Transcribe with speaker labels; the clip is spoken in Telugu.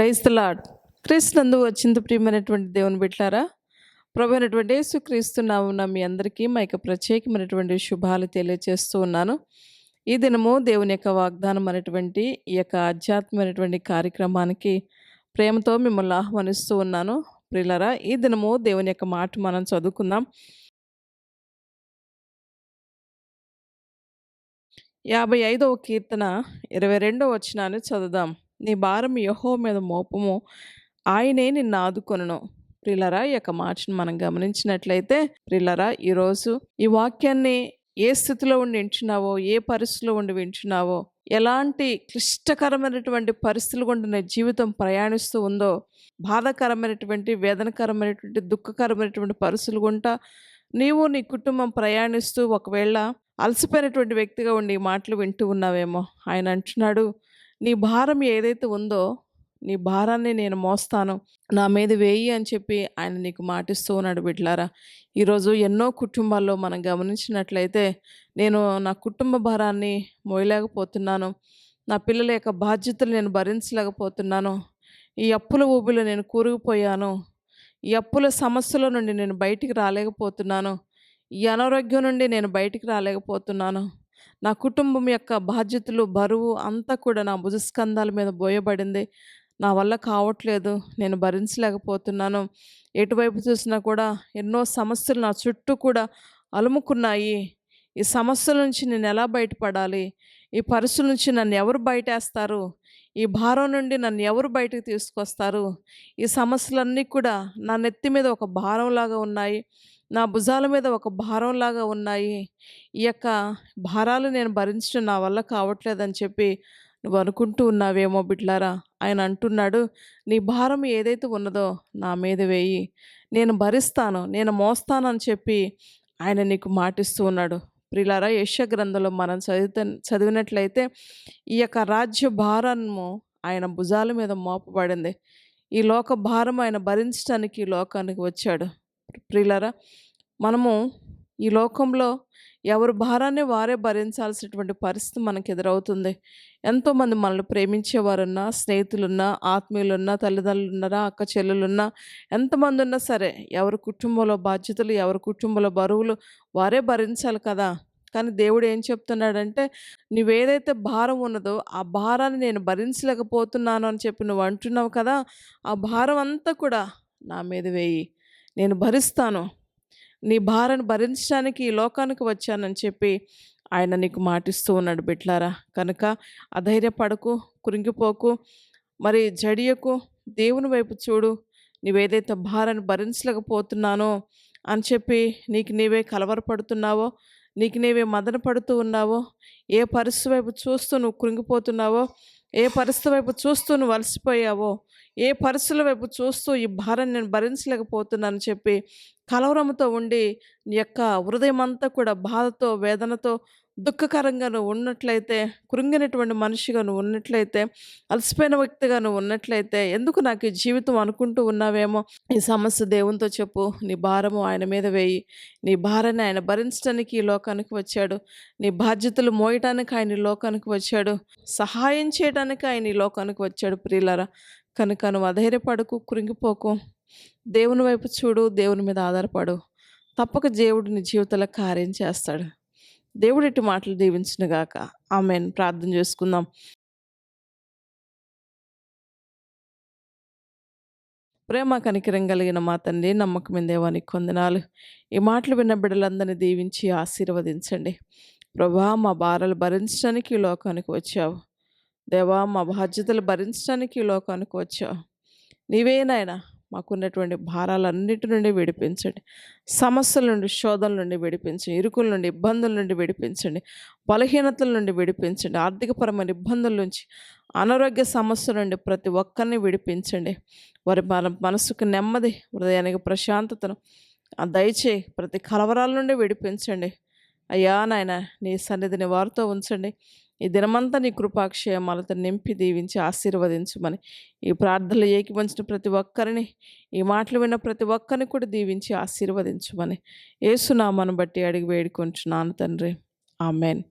Speaker 1: Praise the lord. క్రీస్తునందు అత్యంత ప్రియమైనటువంటి దేవుని బిడ్డలారా, ప్రభు అయినటువంటి యేసుక్రీస్తు నామమున మీ అందరికీ మా యొక్క ప్రత్యేకమైనటువంటి శుభాలు తెలియజేస్తూ ఉన్నాను. ఈ దినము దేవుని యొక్క వాగ్దానం అనేటువంటి ఈ యొక్క ఆధ్యాత్మికమైనటువంటి కార్యక్రమానికి ప్రేమతో మిమ్మల్ని ఆహ్వానిస్తూ ఉన్నాను. ప్రియులారా, ఈ దినము దేవుని యొక్క మాట మనం చదువుకుందాం. 55వ కీర్తన 22వ వచనాన్ని చదువుదాం. నీ భారం యెహోవా మీద మోపము, ఆయనే నిన్ను ఆదుకొనును. ప్రియులారా, ఈ యొక్క మాటను మనం గమనించినట్లయితే, ప్రియులారా, ఈరోజు ఈ వాక్యాన్ని ఏ స్థితిలో ఉండి వింటున్నావో, ఏ పరిస్థితిలో ఉండి వింటున్నావో, ఎలాంటి క్లిష్టకరమైనటువంటి పరిస్థితులు గుండా నీ జీవితం ప్రయాణిస్తూ ఉందో, బాధాకరమైనటువంటి, వేదనకరమైనటువంటి, దుఃఖకరమైనటువంటి పరిస్థితులు గుండా నీవు నీ కుటుంబం ప్రయాణిస్తూ ఒకవేళ అలసిపోయినటువంటి వ్యక్తిగా ఉండి ఈ మాటలు వింటూ ఉన్నావేమో. ఆయన అంటున్నాడు, నీ భారం ఏదైతే ఉందో, నీ భారాన్ని నేను మోస్తాను, నా మీద వేయి అని చెప్పి ఆయన నీకు మాటిస్తూ ఉన్నాడు. బిడ్డలారా, ఈరోజు ఎన్నో కుటుంబాల్లో మనం గమనించినట్లయితే, నేను నా కుటుంబ భారాన్ని మోయలేకపోతున్నాను, నా పిల్లల యొక్క బాధ్యతలు నేను భరించలేకపోతున్నాను, ఈ అప్పుల ఊబిలో నేను కూరుకుపోయాను, ఈ అప్పుల సమస్యల నుండి నేను బయటికి రాలేకపోతున్నాను, ఈ అనారోగ్యం నుండి నేను బయటికి రాలేకపోతున్నాను, నా కుటుంబం యొక్క బాధ్యతలు బరువు అంతా కూడా నా భుజస్కంధాల మీద బోయబడింది, నా వల్ల కావట్లేదు, నేను భరించలేకపోతున్నాను, ఎటువైపు చూసినా కూడా ఎన్నో సమస్యలు నా చుట్టూ కూడా అలుముకున్నాయి, ఈ సమస్యల నుంచి నేను ఎలా బయటపడాలి, ఈ పరిస్థితుల నుంచి నన్ను ఎవరు బయటేస్తారు, ఈ భారం నుండి నన్ను ఎవరు బయటకు తీసుకొస్తారు, ఈ సమస్యలన్నీ కూడా నా నెత్తి మీద ఒక భారంలాగా ఉన్నాయి, నా భుజాల మీద ఒక భారంలాగా ఉన్నాయి, ఈ యొక్క భారాలు నేను భరించడం నా వల్ల కావట్లేదని చెప్పి నువ్వు అనుకుంటూ ఉన్నావేమో. బిడ్లారా, ఆయన అంటున్నాడు, నీ భారం ఏదైతే ఉన్నదో నా మీద వేయి, నేను భరిస్తాను, నేను మోస్తానని చెప్పి ఆయన నీకు మాటిస్తూ ఉన్నాడు. ప్రియులారా, యెషయా గ్రంథంలో మనం చదివినట్లయితే ఈ యొక్క రాజ్య భారము ఆయన భుజాల మీద మోపబడింది. ఈ లోక భారం ఆయన భరించడానికి ఈ లోకానికి వచ్చాడు. ప్రియులారా, మనము ఈ లోకంలో ఎవరి భారాన్ని వారే భరించాల్సినటువంటి పరిస్థితి మనకు ఎదురవుతుంది. ఎంతోమంది మనల్ని ప్రేమించేవారున్నా, స్నేహితులున్నా, ఆత్మీయులున్నా, తల్లిదండ్రులున్నారా, అక్క చెల్లెలున్నా, ఎంతమంది ఉన్నా సరే, ఎవరి కుటుంబంలో బాధ్యతలు, ఎవరి కుటుంబంలో బరువులు వారే భరించాలి కదా. కానీ దేవుడు ఏం చెప్తున్నాడంటే, నువ్వేదైతే భారం ఉన్నదో ఆ భారాన్ని నేను భరించలేకపోతున్నాను అని చెప్పి నువ్వు అంటున్నావు కదా, ఆ భారం అంతా కూడా నా మీద వేయి, నేను భరిస్తాను, నీ భారాన్ని భరించడానికి ఈ లోకానికి వచ్చానని చెప్పి ఆయన నీకు మాటిస్తూ ఉన్నాడు. బిడ్లారా, కనుక అధైర్యపడకు, కృంగిపోకు, మరి జడియకు, దేవుని వైపు చూడు. నువ్వేదైతే భారాన్ని భరించలేకపోతున్నానో అని చెప్పి నీకు నీవే కలవరపడుతున్నావో, నీకు నీవే మదన పడుతూ ఉన్నావో, ఏ పరిస్థితి వైపు చూస్తూ నువ్వు కృంగిపోతున్నావో, ఏ పరిస్థితి వైపు చూస్తూ నువ్వు అలసిపోయావో, ఏ పరిస్థితుల వైపు చూస్తూ ఈ భారాన్ని నేను భరించలేకపోతున్నానని చెప్పి కలవరంతో ఉండి నీ యొక్క హృదయం అంతా కూడా బాధతో, వేదనతో, దుఃఖకరంగా నువ్వు ఉన్నట్లయితే, కృంగినటువంటి మనిషిగా నువ్వు ఉన్నట్లయితే, అలసిపోయిన వ్యక్తిగా నువ్వు ఉన్నట్లయితే, ఎందుకు నాకు ఈ జీవితం అనుకుంటూ ఉన్నావేమో, ఈ సమస్య దేవునితో చెప్పు. నీ భారము ఆయన మీద వేయి. నీ భారాన్ని ఆయన భరించడానికి ఈ లోకానికి వచ్చాడు, నీ బాధ్యతలు మోయటానికి ఆయన ఈ లోకానికి వచ్చాడు, సహాయం చేయడానికి ఆయన ఈ లోకానికి వచ్చాడు. ప్రియులారా, కనుక నువ్వు అధైర్యపడకు, కృంగిపోకు, దేవుని వైపు చూడు, దేవుని మీద ఆధారపడు. తప్పక దేవుడు నీ జీవితంలో కార్యం చేస్తాడు. దేవుడు ఇటు మాటలు దీవించునుగాక. ఆమేన్. ప్రార్థన చేసుకుందాం. ప్రేమ కనికరం కలిగిన మా తండ్రి, నమ్మకమైన దేవానికి వందనాలు. ఈ మాటలు విన్న బిడ్డలందరినీ దీవించి ఆశీర్వదించండి. ప్రభా, మా భారాలు భరించడానికి ఈ లోకానికి వచ్చావు. దేవా, మా బాధ్యతలు భరించడానికి ఈ లోకానికి వచ్చావు. నీవే నాయనా మాకున్నటువంటి భారాలన్నిటి నుండి విడిపించండి, సమస్యల నుండి, శోధనల నుండి విడిపించండి, ఇరుకుల నుండి, ఇబ్బందుల నుండి విడిపించండి, బలహీనతల నుండి విడిపించండి, ఆర్థికపరమైన ఇబ్బందుల నుంచి, అనారోగ్య సమస్యల నుండి ప్రతి ఒక్కరిని విడిపించండి. వారి మనసుకు నెమ్మది, హృదయానికి ప్రశాంతతను దయచేయి, ప్రతి కలవరాల నుండి విడిపించండి. అయ్యా నాయన, నీ సన్నిధిని వారితో ఉంచండి. ఈ దినమంతా నీ కృపాక్షేమాలతో నింపి దీవించి ఆశీర్వదించమని, ఈ ప్రార్థనలు ఏకీభవించిన ప్రతి ఒక్కరిని, ఈ మాటలు విన్న ప్రతి ఒక్కరిని కూడా దీవించి ఆశీర్వదించమని యేసు నామమును బట్టి అడిగి వేడుకొంచున్నాను తండ్రి. ఆమెన్.